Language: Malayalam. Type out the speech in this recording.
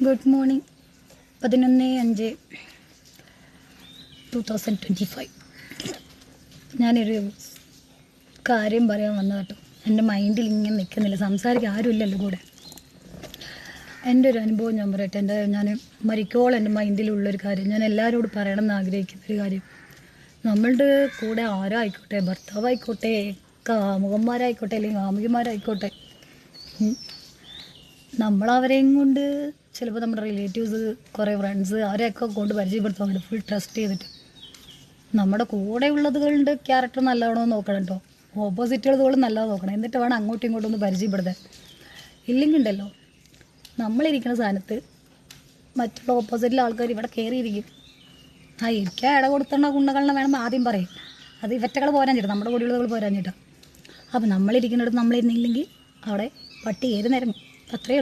Good morning. 11/5/2025. ഞാനൊരു കാര്യം പറയാൻ വന്നത് കേട്ടോ. എൻ്റെ മൈൻഡിൽ ഇങ്ങനെ നിൽക്കുന്നില്ല, സംസാരിക്കാൻ ആരുമില്ലല്ലോ കൂടെ. എൻ്റെ ഒരു അനുഭവം ഞാൻ പറയട്ടെ. ഞാൻ മരിക്കോളം എൻ്റെ മൈൻഡിലുള്ളൊരു കാര്യം ഞാൻ എല്ലാവരോടും പറയണമെന്ന് ആഗ്രഹിക്കുന്നൊരു കാര്യം. നമ്മളുടെ കൂടെ ആരായിക്കോട്ടെ, ഭർത്താവായിക്കോട്ടെ, കാമുകന്മാരായിക്കോട്ടെ, അല്ലെങ്കിൽ കാമുകിമാരായിക്കോട്ടെ, നമ്മളവരെയും കൊണ്ട് ചിലപ്പോൾ നമ്മുടെ റിലേറ്റീവ്സ്, കുറേ ഫ്രണ്ട്സ്, അവരെയൊക്കെ കൊണ്ട് പരിചയപ്പെടുത്താൻ ഫുൾ ട്രസ്റ്റ് ചെയ്തിട്ട് നമ്മുടെ കൂടെ ഉള്ളതുകളുടെ ക്യാരക്ടർ നല്ലതാണോ നോക്കണം കേട്ടോ. ഓപ്പോസിറ്റുള്ളതുകളും നല്ലത് നോക്കണം. എന്നിട്ട് വേണം അങ്ങോട്ടും ഇങ്ങോട്ടും ഒന്ന് പരിചയപ്പെടുത്താൻ. ഇല്ലെങ്കിൽ ഉണ്ടല്ലോ, നമ്മളിരിക്കുന്ന സ്ഥാനത്ത് മറ്റുള്ള ഓപ്പോസിറ്റിലെ ആൾക്കാർ ഇവിടെ കയറിയിരിക്കും. ഇരിക്കാൻ ഇട കൊടുത്തേണ്ട കുണ്ണകളിനെ വേണം ആദ്യം പറയും. അത് ഇവറ്റകൾ പോരാഞ്ഞിട്ട്, നമ്മുടെ കൂടെയുള്ളതുകൾ പോരാഞ്ഞിട്ടാണ്. അപ്പം നമ്മളിരിക്കുന്നിടത്ത് നമ്മളിരുന്നില്ലെങ്കിൽ അവിടെ പട്ടി ഏത് നേരം അത്രയേ